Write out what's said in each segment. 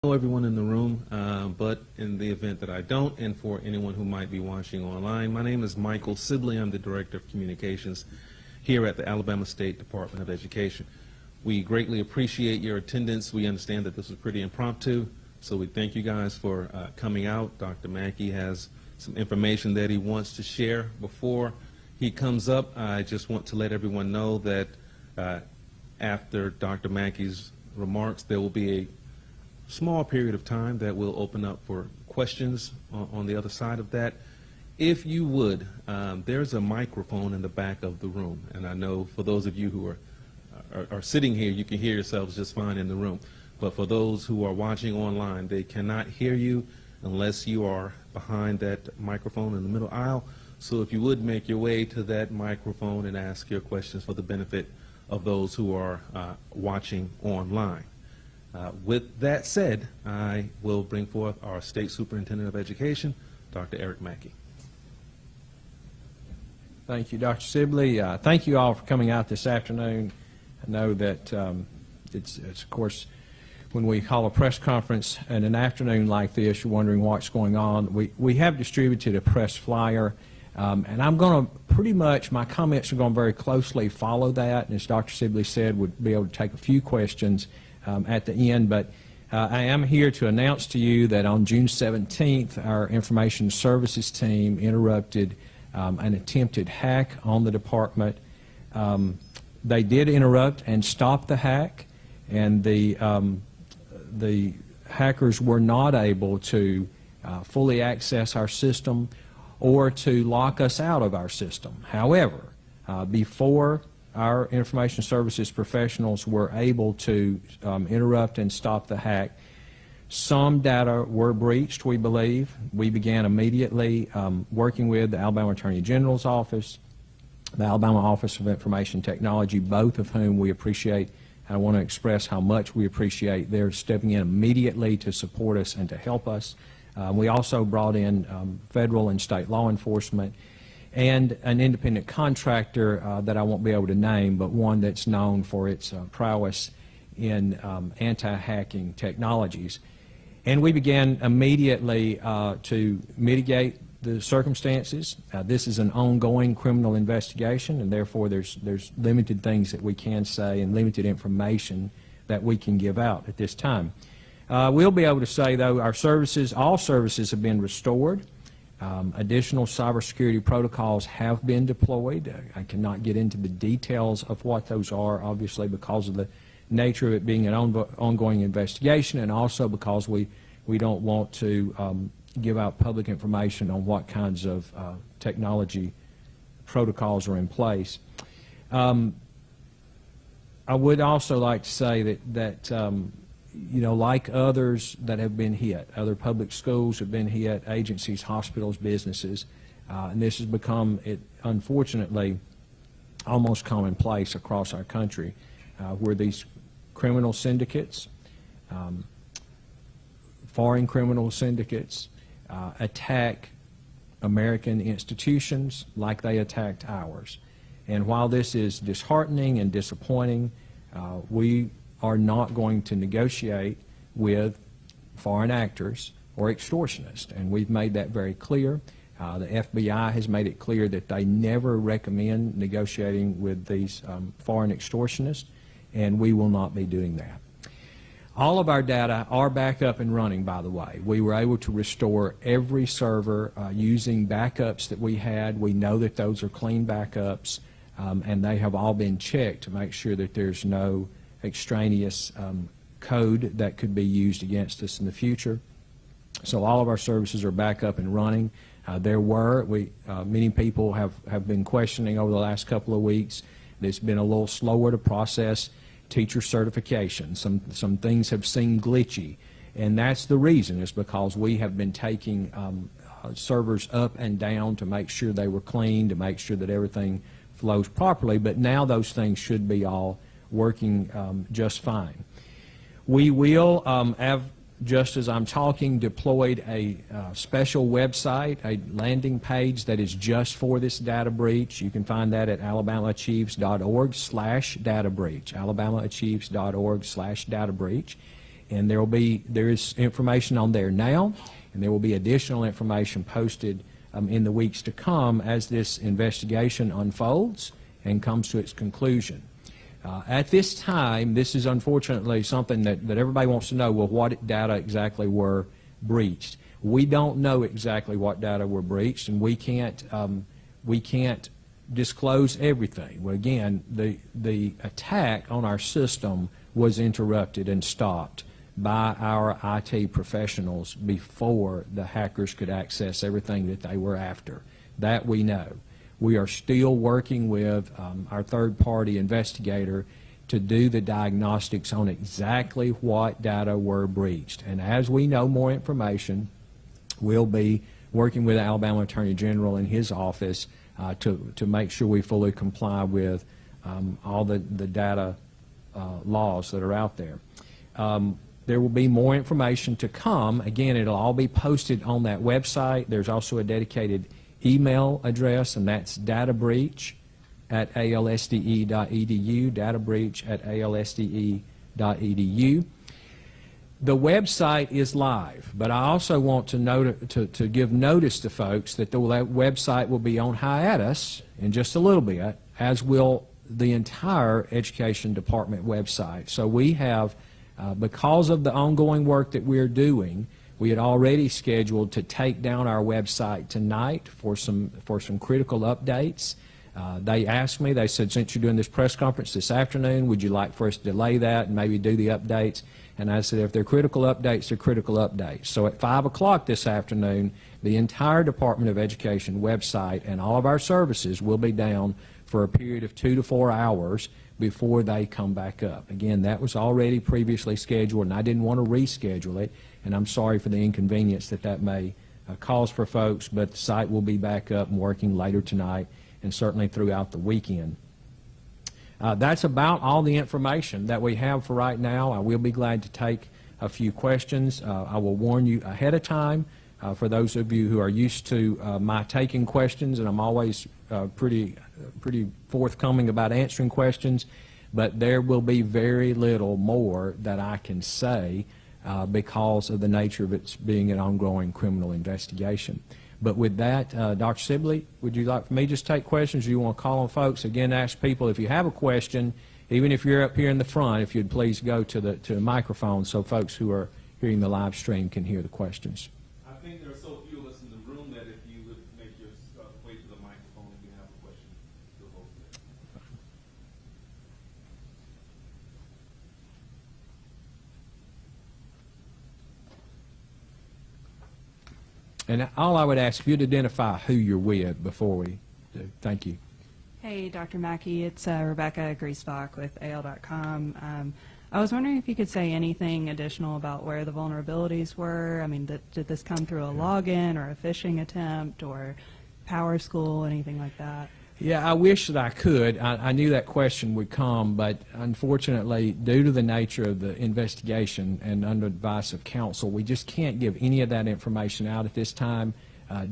know everyone in the room, but in the event that I don't, and for anyone who might be watching online, my name is Michael Sibley. I'm the Director of Communications here at the Alabama State Department of Education. We greatly appreciate your attendance. We understand that this was pretty impromptu, so we thank you guys for coming out. Dr. Mackey has some information that he wants to share. Before he comes up, I just want to let everyone know that after Dr. Mackey's remarks, there will be a small period of time that will open up for questions on the other side of that. If you would, there's a microphone in the back of the room, and I know for those of you who are sitting here, you can hear yourselves just fine in the room. But for those who are watching online, they cannot hear you unless you are behind that microphone in the middle aisle. So if you would make your way to that microphone and ask your questions for the benefit of those who are watching online. With that said, I will bring forth our State Superintendent of Education, Dr. Eric Mackey. Thank you, Dr. Sibley. Thank you all for coming out this afternoon. I know that it's of course, when we call a press conference in an afternoon like this, you're wondering what's going on. We have distributed a press flyer, and I'm going to pretty much, my comments are going to very closely follow that, and as Dr. Sibley said, we'll be able to take a few questions at the end, but I am here to announce to you that on June 17th, our information services team interrupted an attempted hack on the department. They did interrupt and stop the hack, and the hackers were not able to fully access our system or to lock us out of our system. However, before our information services professionals were able to interrupt and stop the hack, some data were breached, we believe. We began immediately working with the Alabama Attorney General's office, the Alabama Office of Information Technology, both of whom we appreciate. I want to express how much we appreciate their stepping in immediately to support us and to help us. We also brought in federal and state law enforcement and an independent contractor that I won't be able to name, but one that's known for its prowess in anti-hacking technologies. And we began immediately to mitigate the circumstances. This is an ongoing criminal investigation, and therefore there's limited things that we can say and limited information that we can give out at this time. We'll be able to say, though, our services, all services have been restored. Additional cybersecurity protocols have been deployed. I cannot get into the details of what those are, obviously, because of the nature of it being an ongoing investigation, and also because we don't want to give out public information on what kinds of technology protocols are in place. I would also like to say that you know, like others that have been hit, other public schools have been hit, agencies, hospitals, businesses, and this has become, unfortunately, almost commonplace across our country, where these criminal syndicates, foreign criminal syndicates, attack American institutions like they attacked ours. And while this is disheartening and disappointing, we are not going to negotiate with foreign actors or extortionists, and we've made that very clear. The FBI has made it clear that they never recommend negotiating with these foreign extortionists, and we will not be doing that. All of our data are back up and running, by the way. We were able to restore every server using backups that we had. We know that those are clean backups, and they have all been checked to make sure that there's no extraneous code that could be used against us in the future. So all of our services are back up and running. Many people have been questioning over the last couple of weeks. It's been a little slower to process teacher certification. Some things have seemed glitchy, and that's the reason. Is because we have been taking servers up and down to make sure they were clean, to make sure that everything flows properly, but now those things should be all working just fine. We will have, just as I'm talking, deployed a special website, a landing page that is just for this data breach. You can find that at alabamaachieves.org/data breach, alabamaachieves.org/data breach. and there is information on there now, and there will be additional information posted in the weeks to come as this investigation unfolds and comes to its conclusion. At this time, this is unfortunately something that everybody wants to know, well, what data exactly were breached. We don't know exactly what data were breached, and we can't disclose everything. Well, again, the attack on our system was interrupted and stopped by our IT professionals before the hackers could access everything that they were after. That we know. We are still working with our third-party investigator to do the diagnostics on exactly what data were breached. And as we know more information, we'll be working with the Alabama Attorney General in his office to make sure we fully comply with all the data laws that are out there. There will be more information to come. Again, it'll all be posted on that website. There's also a dedicated email address, and that's databreach@alsde.edu, databreach@alsde.edu. The website is live, but I also want to give notice to folks that the website will be on hiatus in just a little bit, as will the entire Education Department website. So we have, because of the ongoing work that we're doing, we had already scheduled to take down our website tonight for some critical updates. They asked me, they said, since you're doing this press conference this afternoon, would you like for us to delay that and maybe do the updates? And I said, if they're critical updates, they're critical updates. So at 5 o'clock this afternoon, the entire Department of Education website and all of our services will be down for a period of 2 to 4 hours before they come back up. Again, that was already previously scheduled, and I didn't want to reschedule it, and I'm sorry for the inconvenience that may cause for folks, but the site will be back up and working later tonight and certainly throughout the weekend. That's about all the information that we have for right now. I will be glad to take a few questions. I will warn you ahead of time for those of you who are used to my taking questions, and I'm always pretty forthcoming about answering questions, but there will be very little more that I can say because of the nature of it being an ongoing criminal investigation. But with that, Dr. Sibley, would you like for me to just take questions, or you want to call on folks? Again, ask people, if you have a question, even if you're up here in the front, if you'd please go to the microphone so folks who are hearing the live stream can hear the questions. I think there are so few of us in the room that if you would make your way to the microphone if you have a question to the host. And all I would ask, if you'd identify who you're with before we do. Thank you. Hey, Dr. Mackey. It's Rebecca Griesbach with AL.com. I was wondering if you could say anything additional about where the vulnerabilities were. I mean, did this come through a login or a phishing attempt or PowerSchool, anything like that? Yeah, I wish that I could. I knew that question would come, but unfortunately, due to the nature of the investigation and under advice of counsel, we just can't give any of that information out at this time.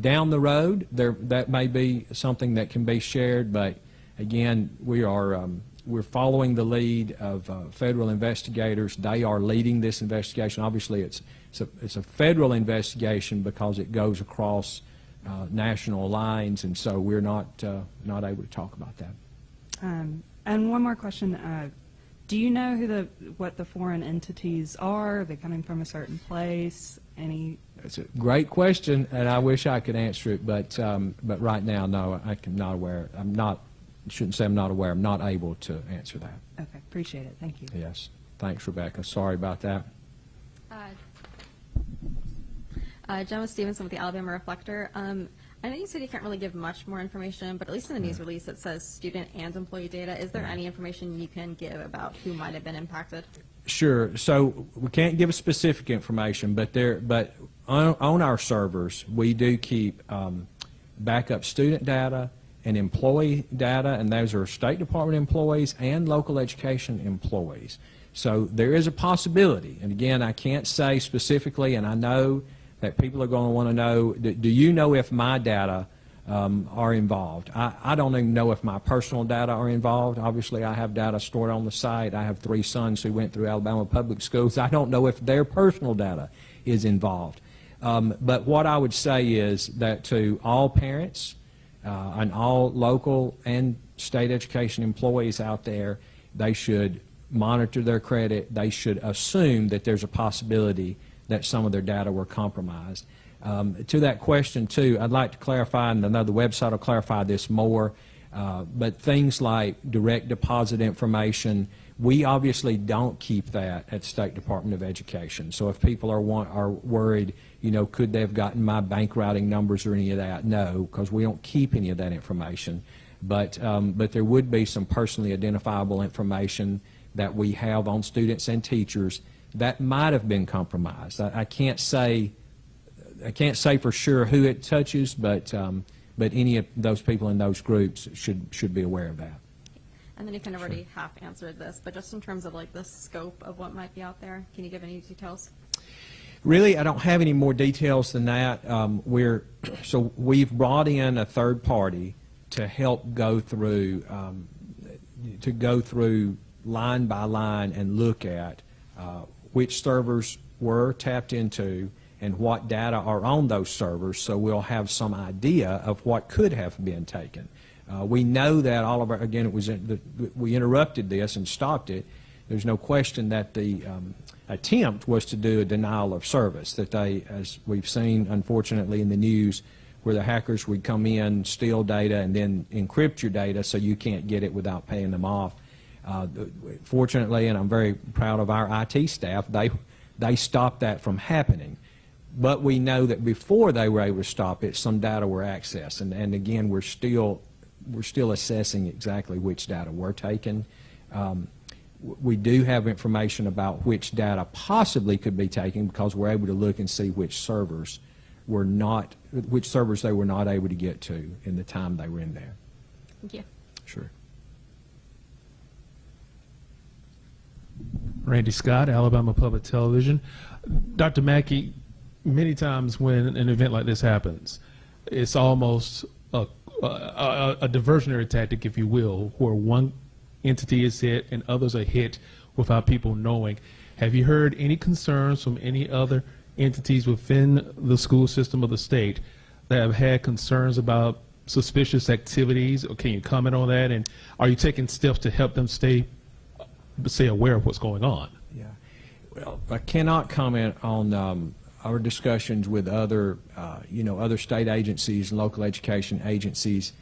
Down the road, that may be something that can be shared, but again, we're following the lead of federal investigators. They are leading this investigation. Obviously, it's a federal investigation because it goes across national lines, and so we're not able to talk about that. And one more question: do you know what the foreign entities are? Are they coming from a certain place? It's a great question, and I wish I could answer it, but right now, no, I'm not aware. Shouldn't say I'm not aware. I'm not able to answer that. Okay, appreciate it. Thank you. Yes, thanks, Rebecca. Sorry about that. Gemma Stevenson with the Alabama Reflector. I know you said you can't really give much more information, but at least in the news release it says student and employee data. Is there any information you can give about who might have been impacted? Sure. So we can't give specific information, but on our servers we do keep backup student data and employee data, and those are State Department employees and local education employees. So there is a possibility, and again, I can't say specifically, and I know that people are going to want to know, do you know if my data are involved. I don't even know if my personal data are involved. Obviously, I have data stored on the site. I have 3 sons who went through Alabama public schools. I don't know if their personal data is involved. But what I would say is that to all parents and all local and state education employees out there, they should monitor their credit. They should assume that there's a possibility that some of their data were compromised. To that question, too, I'd like to clarify, and I know the website will clarify this more, but things like direct deposit information, we obviously don't keep that at the State Department of Education. So if people are worried, you know, could they have gotten my bank routing numbers or any of that? No, because we don't keep any of that information. But there would be some personally identifiable information that we have on students and teachers that might have been compromised. I can't say for sure who it touches, but any of those people in those groups should be aware of that. And then you kind of already half answered this, but just in terms of like the scope of what might be out there, can you give any details? Really, I don't have any more details than that. So we've brought in a third party to help go through line by line and look at which servers were tapped into and what data are on those servers, so we'll have some idea of what could have been taken. We know that all of our, again, it was we interrupted this and stopped it. There's no question that the attempt was to do a denial of service, that they, as we've seen unfortunately in the news, where the hackers would come in, steal data, and then encrypt your data so you can't get it without paying them off. Fortunately, and I'm very proud of our IT staff, they stopped that from happening. But we know that before they were able to stop it, some data were accessed, and again, we're still assessing exactly which data were taken. We do have information about which data possibly could be taken because we're able to look and see which servers they were not able to get to in the time they were in there. Thank you. Sure. Randy Scott, Alabama Public Television. Dr. Mackey, many times when an event like this happens, it's almost a diversionary tactic, if you will, where one entity is hit and others are hit without people knowing. Have you heard any concerns from any other entities within the school system of the state that have had concerns about suspicious activities? Or can you comment on that? And are you taking steps to help them stay aware of what's going on? Yeah. Well, I cannot comment on our discussions with other, other state agencies and local education agencies.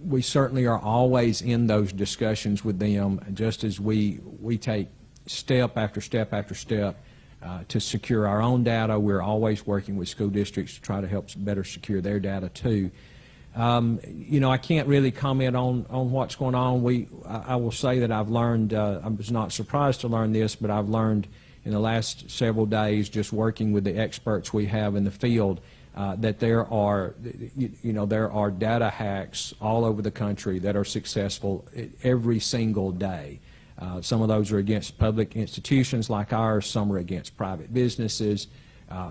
We certainly are always in those discussions with them, just as we take step after step after step to secure our own data. We're always working with school districts to try to help better secure their data too. I can't really comment on what's going on. I will say that I've learned, I was not surprised to learn this, but I've learned in the last several days just working with the experts we have in the field that there are data hacks all over the country that are successful every single day. Some of those are against public institutions like ours, some are against private businesses.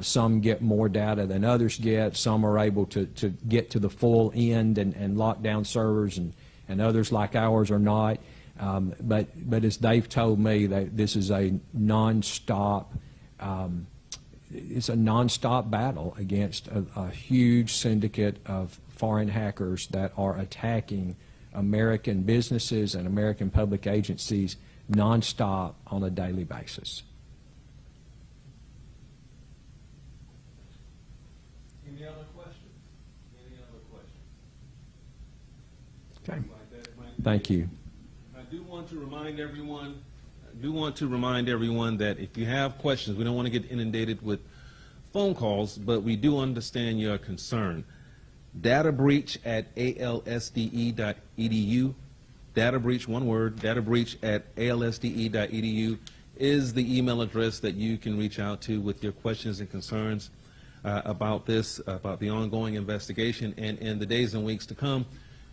Some get more data than others get. Some are able to get to the full end and lock down servers, and others like ours are not. But as they've told me, that this is a nonstop battle against a huge syndicate of foreign hackers that are attacking American businesses and American public agencies nonstop on a daily basis. Any other questions? Any other questions? Okay. Like Thank you. I do want to remind everyone that if you have questions, we don't want to get inundated with phone calls, but we do understand your concern. Data breach at alsde.edu. Data breach, one word, data breach at alsde.edu is the email address that you can reach out to with your questions and concerns about this, about the ongoing investigation. And in the days and weeks to come,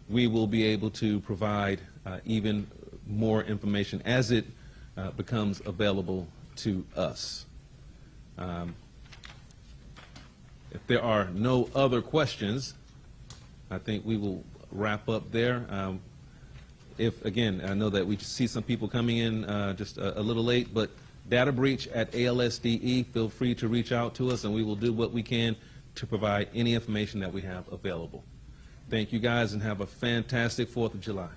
we will be able to provide even more information as it becomes available to us. If there are no other questions, I think we will wrap up there. If, again, I know that we see some people coming in just a little late, but data breach at ALSDE, feel free to reach out to us, and we will do what we can to provide any information that we have available. Thank you guys, and have a fantastic 4th of July.